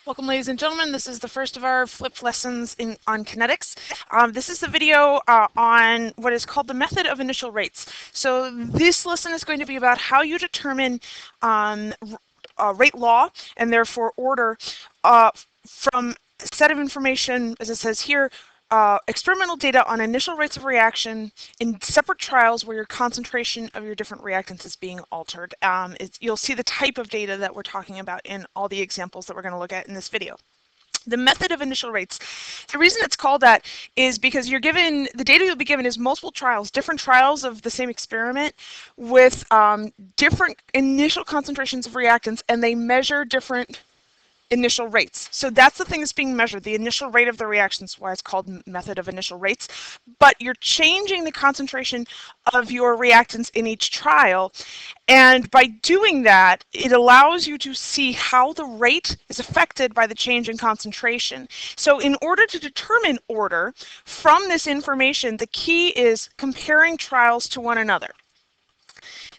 Welcome, ladies and gentlemen. This is the first of our flipped lessons on kinetics. This is the video on what is called the method of initial rates. So this lesson is going to be about how you determine rate law and therefore order from a set of information, as it says here, experimental data on initial rates of reaction in separate trials where your concentration of your different reactants is being altered. You'll see the type of data that we're talking about in all the examples that we're going to look at in this video. The method of initial rates. The reason it's called that is because you're given, the data you'll be given is multiple trials, different trials of the same experiment with different initial concentrations of reactants, and they measure different initial rates. So that's the thing that's being measured, the initial rate of the reactions, why it's called method of initial rates. But you're changing the concentration of your reactants in each trial. And by doing that, it allows you to see how the rate is affected by the change in concentration. So in order to determine order from this information, the key is comparing trials to one another.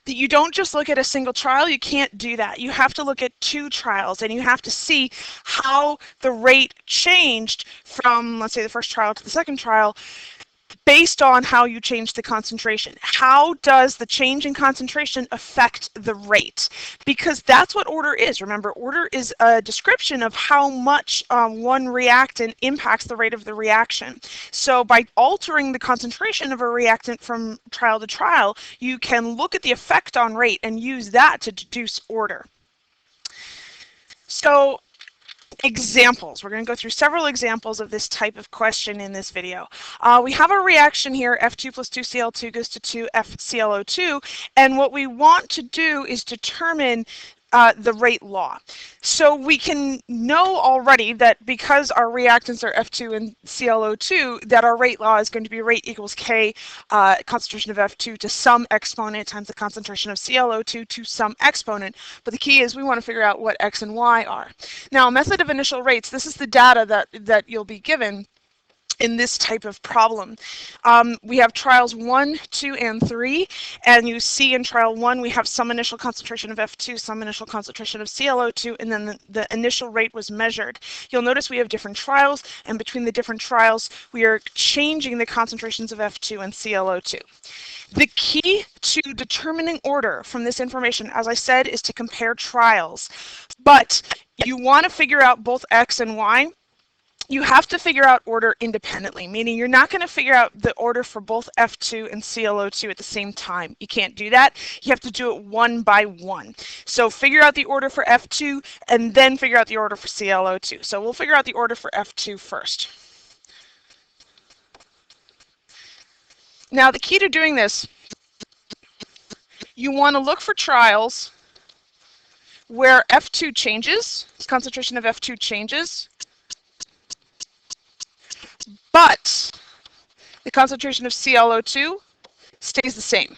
That you don't just look at a single trial, you can't do that. You have to look at two trials and you have to see how the rate changed from, let's say, the first trial to the second trial based on how you change the concentration. How does the change in concentration affect the rate? Because that's what order is. Remember, order is a description of how much one reactant impacts the rate of the reaction. So by altering the concentration of a reactant from trial to trial, you can look at the effect on rate and use that to deduce order. So examples. We're going to go through several examples of this type of question in this video. We have a reaction here, F2 plus 2Cl2 goes to 2FClO2, and what we want to do is determine the rate law. So we can know already that because our reactants are F2 and ClO2, that our rate law is going to be rate equals K, concentration of F2 to some exponent times the concentration of ClO2 to some exponent. But the key is we want to figure out what X and Y are. Now, method of initial rates, this is the data that you'll be given in this type of problem. We have trials 1, 2, and 3, and you see in trial 1 we have some initial concentration of F2, some initial concentration of ClO2, and then the initial rate was measured. You'll notice we have different trials, and between the different trials we are changing the concentrations of F2 and ClO2. The key to determining order from this information, as I said, is to compare trials. But you want to figure out both X and Y. You have to figure out order independently, meaning you're not going to figure out the order for both F2 and ClO2 at the same time. You can't do that. You have to do it one by one. So figure out the order for F2 and then figure out the order for ClO2. So we'll figure out the order for F2 first. Now the key to doing this, you want to look for trials where F2 changes, concentration of F2 changes, but the concentration of ClO2 stays the same.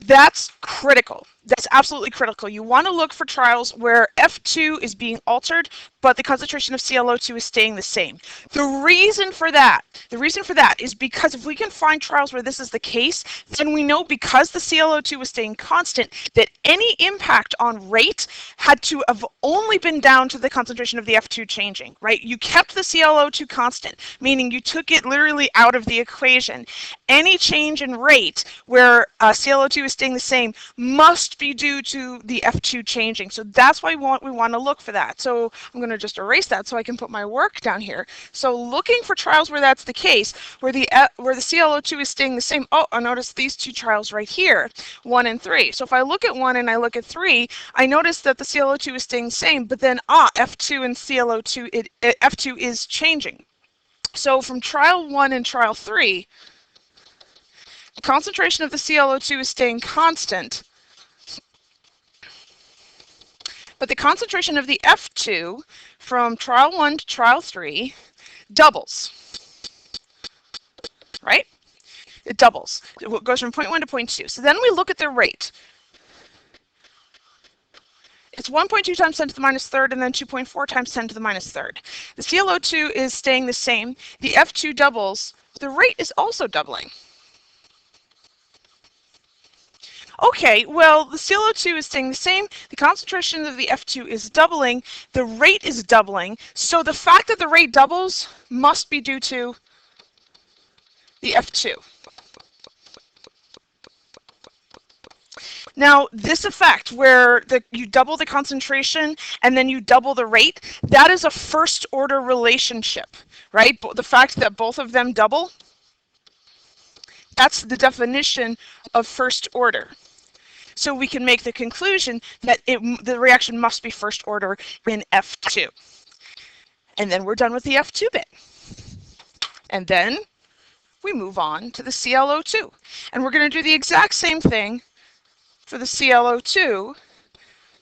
That's critical. That's absolutely critical. You want to look for trials where F2 is being altered, but the concentration of ClO2 is staying the same. The reason for that is because if we can find trials where this is the case, then we know because the ClO2 was staying constant that any impact on rate had to have only been down to the concentration of the F2 changing, right? You kept the ClO2 constant, meaning you took it literally out of the equation. Any change in rate where ClO2 is staying the same must be due to the F2 changing. So that's why we want to look for that. So I'm going to just erase that so I can put my work down here. So looking for trials where that's the case, where the ClO2 is staying the same. Oh, I notice these two trials right here, 1 and 3. So if I look at 1 and I look at 3, I notice that the ClO2 is staying the same, but then F2 and ClO2, F2 is changing. So from trial 1 and trial 3, the concentration of the ClO2 is staying constant, but the concentration of the F2 from trial 1 to trial 3 doubles, right? It doubles. It goes from 0.1 to 0.2. So then we look at the rate. It's 1.2 times 10 to the minus third and then 2.4 times 10 to the minus third. The ClO2 is staying the same. The F2 doubles. The rate is also doubling. Okay, well, the ClO2 is staying the same, the concentration of the F2 is doubling, the rate is doubling, so the fact that the rate doubles must be due to the F2. Now, this effect where you double the concentration and then you double the rate, that is a first order relationship, right? The fact that both of them double, that's the definition of first order. So we can make the conclusion that the reaction must be first order in F2. And then we're done with the F2 bit. And then we move on to the ClO2. And we're going to do the exact same thing for the ClO2,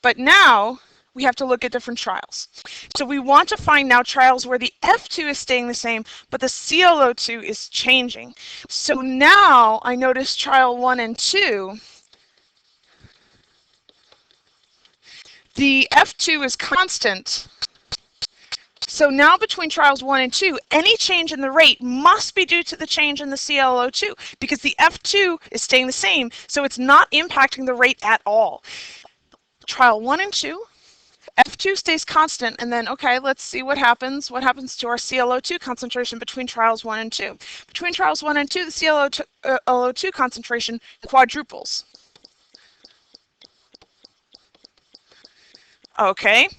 but now we have to look at different trials. So we want to find now trials where the F2 is staying the same, but the ClO2 is changing. So now I notice trial 1 and 2, the F2 is constant. So now between trials 1 and 2, any change in the rate must be due to the change in the ClO2 because the F2 is staying the same, so it's not impacting the rate at all. Trial 1 and 2, F2 stays constant, and then, okay, let's see what happens. What happens to our ClO2 concentration between trials 1 and 2? Between trials 1 and 2, the ClO2 concentration quadruples. Okay.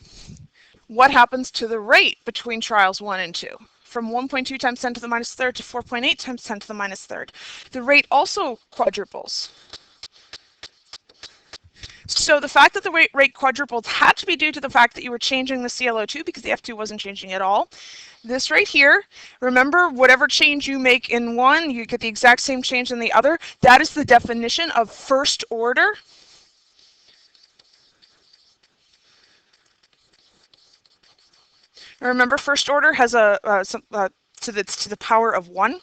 What happens to the rate between trials 1 and 2? From 1.2 times 10 to the minus third to 4.8 times 10 to the minus third. The rate also quadruples. So the fact that the rate quadrupled had to be due to the fact that you were changing the ClO2 because the F2 wasn't changing at all. This right here, remember, whatever change you make in one, you get the exact same change in the other. That is the definition of first order. Remember, first order has to the power of 1.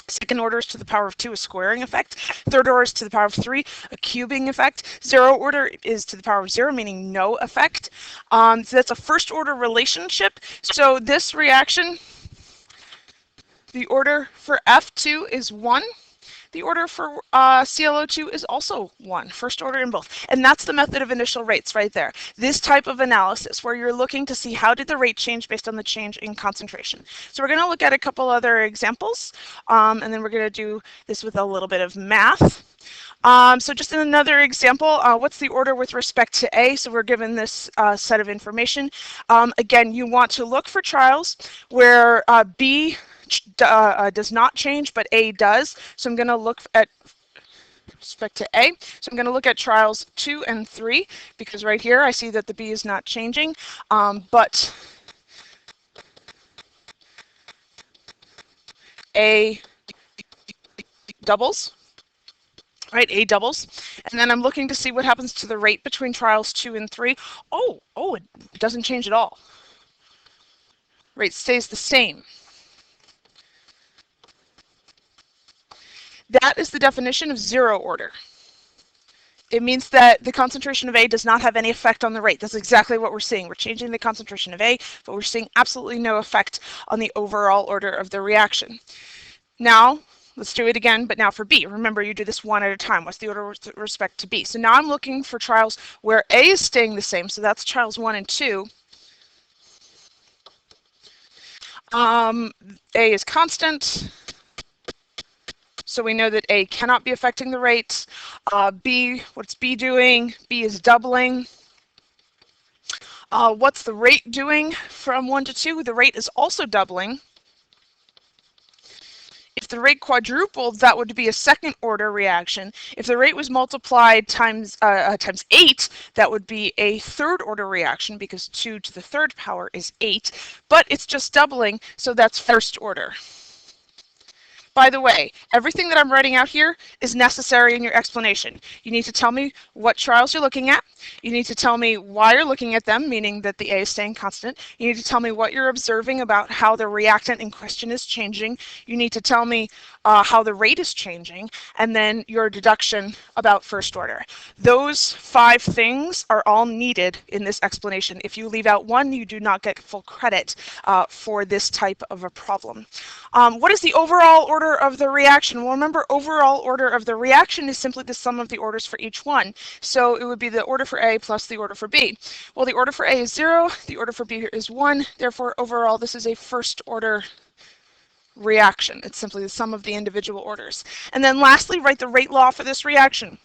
Second order is to the power of 2, a squaring effect. Third order is to the power of 3, a cubing effect. Zero order is to the power of 0, meaning no effect. So that's a first order relationship. So this reaction, the order for F2 is 1. The order for ClO2 is also 1, first order in both. And that's the method of initial rates right there. This type of analysis where you're looking to see how did the rate change based on the change in concentration. So we're going to look at a couple other examples, and then we're going to do this with a little bit of math. So just in another example, what's the order with respect to A? So we're given this set of information. Again, you want to look for trials where B does not change, but A does. So I'm going to look at respect to A. So I'm going to look at trials 2 and 3 because right here I see that the B is not changing, but A doubles. Right, A doubles. And then I'm looking to see what happens to the rate between trials 2 and 3. Oh, it doesn't change at all. Rate stays the same. That is the definition of zero order. It means that the concentration of A does not have any effect on the rate. That's exactly what we're seeing. We're changing the concentration of A, but we're seeing absolutely no effect on the overall order of the reaction. Now, let's do it again, but now for B. Remember, you do this one at a time. What's the order with respect to B? So now I'm looking for trials where A is staying the same, so that's trials 1 and 2. A is constant. So we know that A cannot be affecting the rate. B, what's B doing? B is doubling. What's the rate doing from 1 to 2? The rate is also doubling. If the rate quadrupled, that would be a second order reaction. If the rate was multiplied times 8, that would be a third order reaction because 2 to the third power is 8. But it's just doubling, so that's first order. By the way, everything that I'm writing out here is necessary in your explanation. You need to tell me what trials you're looking at. You need to tell me why you're looking at them, meaning that the A is staying constant. You need to tell me what you're observing about how the reactant in question is changing. You need to tell me how the rate is changing, and then your deduction about first order. Those 5 things are all needed in this explanation. If you leave out one, you do not get full credit for this type of a problem. What is the overall order order of the reaction? Well, remember, overall order of the reaction is simply the sum of the orders for each one. So it would be the order for A plus the order for B. Well, the order for A is 0, the order for B is 1, therefore overall this is a first order reaction. It's simply the sum of the individual orders. And then lastly, write the rate law for this reaction.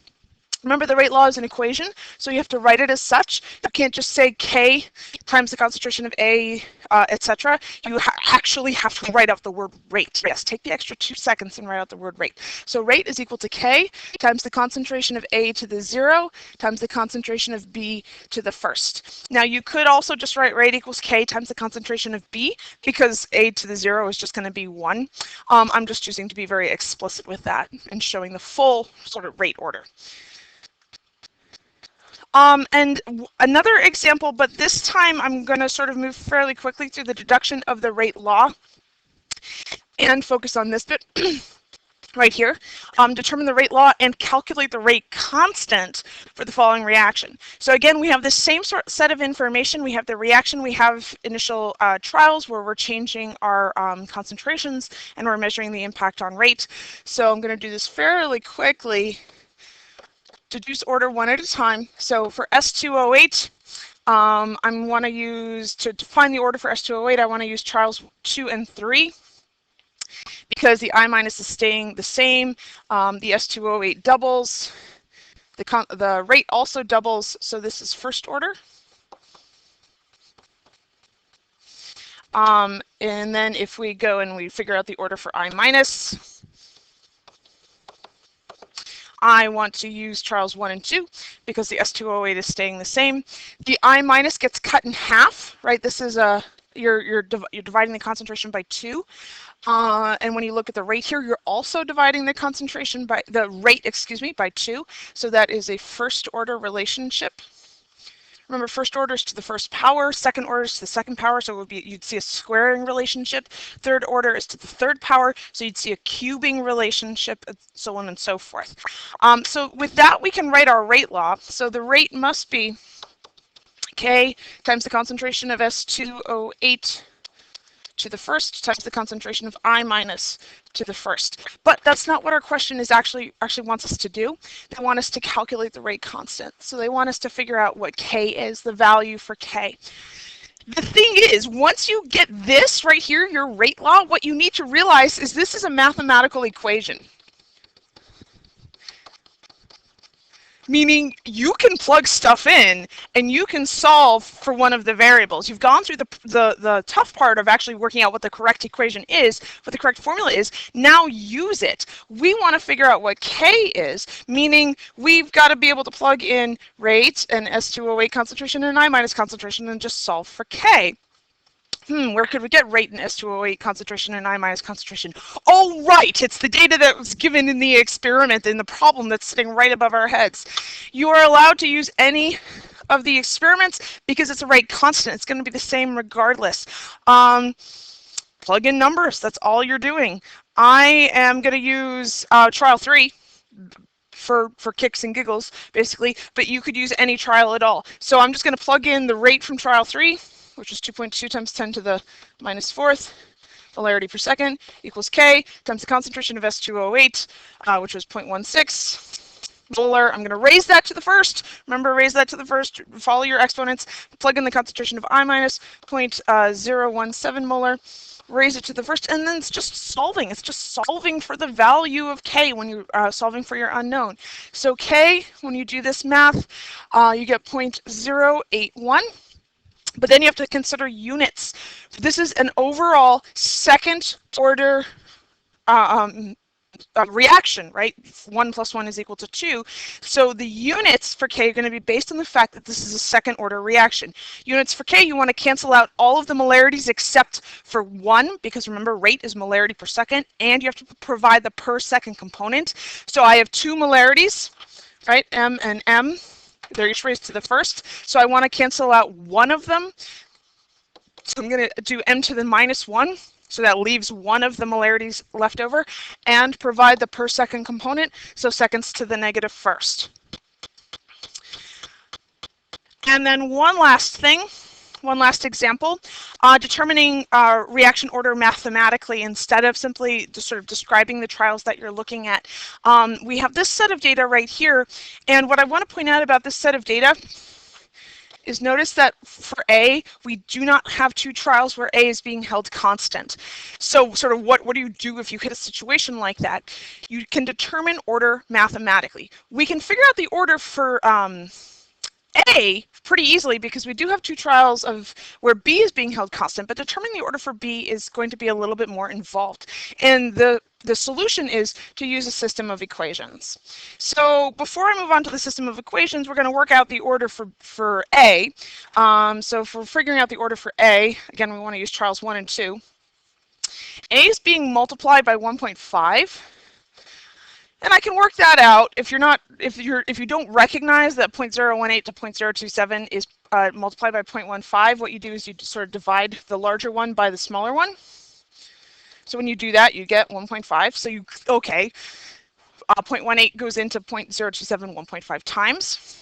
Remember, the rate law is an equation, so you have to write it as such. You can't just say K times the concentration of A, etc. You actually have to write out the word rate. Yes, take the extra 2 seconds and write out the word rate. So rate is equal to K times the concentration of A to the 0 times the concentration of B to the first. Now, you could also just write rate equals K times the concentration of B, because A to the 0 is just going to be 1. I'm just choosing to be very explicit with that and showing the full sort of rate order. And another example, but this time I'm going to sort of move fairly quickly through the deduction of the rate law and focus on this bit right here. Determine the rate law and calculate the rate constant for the following reaction. So again, we have the same set of information. We have the reaction, we have initial trials where we're changing our concentrations and we're measuring the impact on rate. So I'm going to do this fairly quickly. Deduce order one at a time. So for S208, I want to use, to define the order for S208, I want to use trials 2 and 3 because the I minus is staying the same. The S208 doubles. The rate also doubles, so this is first order. And then if we go and we figure out the order for I minus, I want to use trials 1 and 2 because the S208 is staying the same. The I minus gets cut in half, right? This is you're dividing the concentration by 2. And when you look at the rate here, you're also dividing the concentration by the rate, by 2. So that is a first order relationship. Remember, first order is to the first power, second order is to the second power, so it would be, you'd see a squaring relationship. Third order is to the third power, so you'd see a cubing relationship, and so on and so forth. So with that, we can write our rate law. So the rate must be K times the concentration of S208 to the first times the concentration of I minus to the first. But that's not what our question is actually wants us to do. They want us to calculate the rate constant. So they want us to figure out what K is, the value for K. The thing is, once you get this right here, your rate law, what you need to realize is this is a mathematical equation. Meaning you can plug stuff in and you can solve for one of the variables. You've gone through the tough part of actually working out what the correct equation is, what the correct formula is. Now use it. We want to figure out what K is, meaning we've got to be able to plug in rate and S208 concentration and I minus concentration and just solve for K. Where could we get rate and S208 concentration and I minus concentration? Oh, right, it's the data that was given in the experiment in the problem that's sitting right above our heads. You are allowed to use any of the experiments because it's a rate constant. It's going to be the same regardless. Plug in numbers, that's all you're doing. I am going to use trial 3. For kicks and giggles, basically, but you could use any trial at all. So I'm just going to plug in the rate from trial 3, which is 2.2 times 10 to the minus 4th molarity per second equals K times the concentration of S208, which was 0.16 molar. I'm going to raise that to the first. Remember, raise that to the first. Follow your exponents. Plug in the concentration of I minus 0.017 molar. Raise it to the first, and then it's just solving. It's just solving for the value of K when you're solving for your unknown. So K, when you do this math, you get 0.081. But then you have to consider units. This is an overall second order reaction, right? 1 plus 1 is equal to 2. So the units for K are going to be based on the fact that this is a second order reaction. Units for K, you want to cancel out all of the molarities except for 1, because remember, rate is molarity per second, and you have to provide the per second component. So I have 2 molarities, right? M and M. They're each raised to the first. So I want to cancel out one of them. So I'm going to do M to the minus 1. So that leaves one of the molarities left over, and provide the per second component, so seconds to the negative first. And then one last thing, one last example. determining reaction order mathematically instead of simply just sort of describing the trials that you're looking at. We have this set of data right here, and what I want to point out about this set of data is notice that for A, we do not have two trials where A is being held constant. So sort of what do you do if you hit a situation like that? You can determine order mathematically. We can figure out the order for A pretty easily because we do have two trials of where B is being held constant, but determining the order for B is going to be a little bit more involved. And the solution is to use a system of equations. So before I move on to the system of equations, we're going to work out the order for A. So for figuring out the order for A, again, we want to use trials 1 and 2. A is being multiplied by 1.5. And I can work that out if you don't recognize that 0.018 to 0.027 is multiplied by 0.15. What you do is you sort of divide the larger one by the smaller one. So when you do that, you get 1.5. So 0.18 goes into 0.027 1.5 times.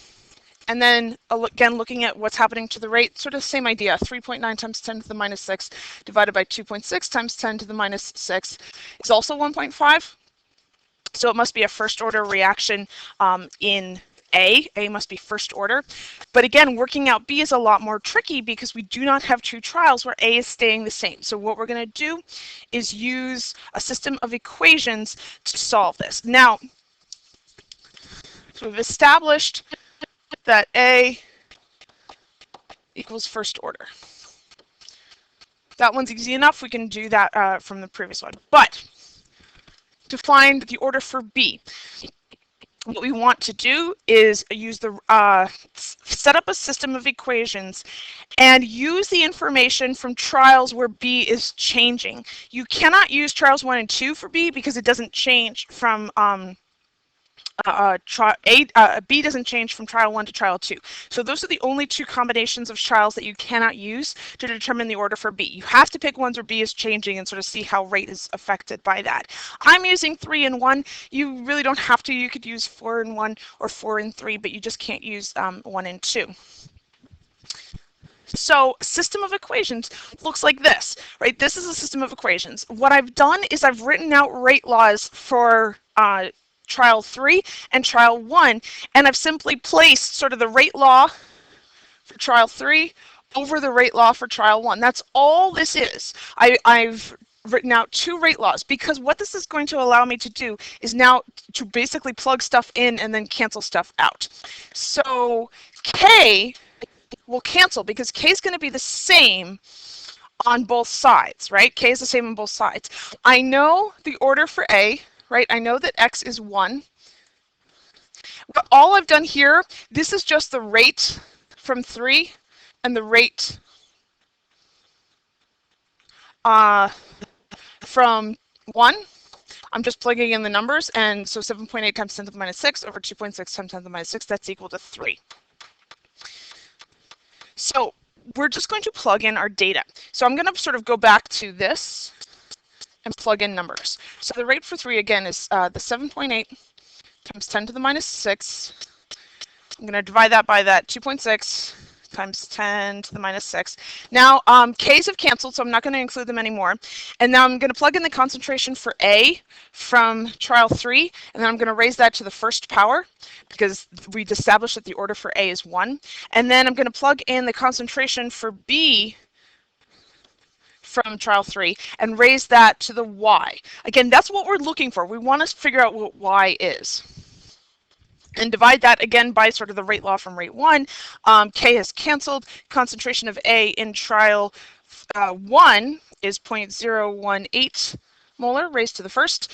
And then again, looking at what's happening to the rate, sort of same idea. 3.9 times 10 to the minus 6 divided by 2.6 times 10 to the minus 6 is also 1.5. So it must be a first order reaction in A. A must be first order. But again, working out B is a lot more tricky because we do not have two trials where A is staying the same. So what we're going to do is use a system of equations to solve this. Now, so we've established that A equals first order. That one's easy enough. We can do that from the previous one. But to find the order for B, what we want to do is use set up a system of equations and use the information from trials where B is changing. You cannot use trials 1 and 2 for B because it doesn't change from B doesn't change from trial 1 to trial 2. So those are the only two combinations of trials that you cannot use to determine the order for B. You have to pick ones where B is changing and sort of see how rate is affected by that. I'm using 3 and 1. You really don't have to. You could use 4 and 1 or 4 and 3, but you just can't use 1 and 2. So system of equations looks like this, right? This is a system of equations. What I've done is I've written out rate laws for trial 3 and trial 1, and I've simply placed sort of the rate law for trial 3 over the rate law for trial 1. That's all this is. I've written out two rate laws because what this is going to allow me to do is now to basically plug stuff in and then cancel stuff out. So K will cancel because K is going to be the same on both sides, right? K is the same on both sides. I know the order for A, right? I know that X is 1. But all I've done here, this is just the rate from 3 and the rate from 1. I'm just plugging in the numbers, and so 7.8 times 10 to the minus 6 over 2.6 times 10 to the minus 6, that's equal to 3. So we're just going to plug in our data. So I'm going to sort of go back to this and plug in numbers. So the rate for 3 again is the 7.8 times 10 to the minus 6. I'm going to divide that by that 2.6 times 10 to the minus 6. Now K's have canceled, so I'm not going to include them anymore. And now I'm going to plug in the concentration for A from trial 3, and then I'm going to raise that to the first power because we established that the order for A is 1. And then I'm going to plug in the concentration for B from trial 3 and raise that to the Y. Again, that's what we're looking for. We want to figure out what Y is. And divide that again by sort of the rate law from rate 1. K has canceled. Concentration of A in trial 1 is 0.018 molar raised to the first.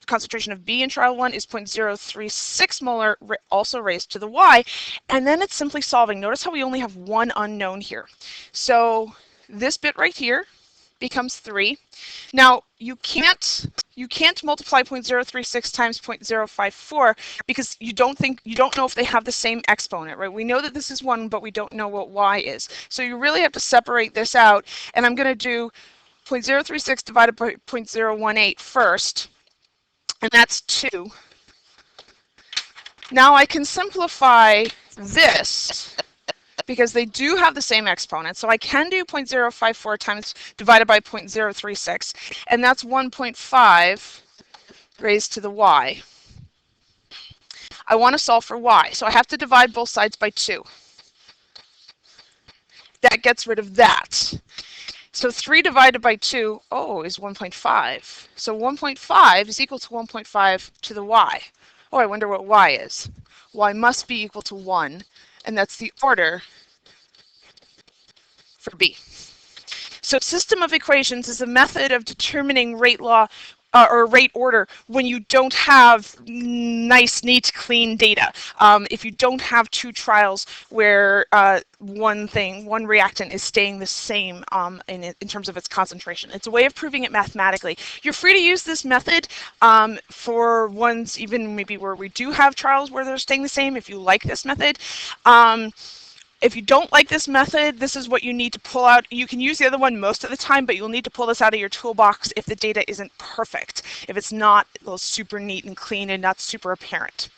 Concentration of B in trial 1 is 0.036 molar also raised to the Y. And then it's simply solving. Notice how we only have one unknown here. So this bit right here becomes 3. Now you can't multiply 0.036 times 0.054 because you don't know if they have the same exponent, right? We know that this is 1, but we don't know what Y is. So you really have to separate this out, and I'm going to do 0.036 divided by 0.018 first, and that's 2. Now I can simplify this because they do have the same exponent. So I can do 0.054 times divided by 0.036, and that's 1.5 raised to the y. I want to solve for y, so I have to divide both sides by 2. That gets rid of that. So 3 divided by 2, is 1.5. So 1.5 is equal to 1.5 to the y. Oh, I wonder what y is. Y must be equal to 1, and that's the order for B. So system of equations is a method of determining rate law or rate order when you don't have nice, neat, clean data. If you don't have two trials where one reactant is staying the same in terms of its concentration. It's a way of proving it mathematically. You're free to use this method for ones even maybe where we do have trials where they're staying the same, if you like this method. If you don't like this method, this is what you need to pull out. You can use the other one most of the time, but you'll need to pull this out of your toolbox if the data isn't perfect, if it's not super neat and clean and not super apparent.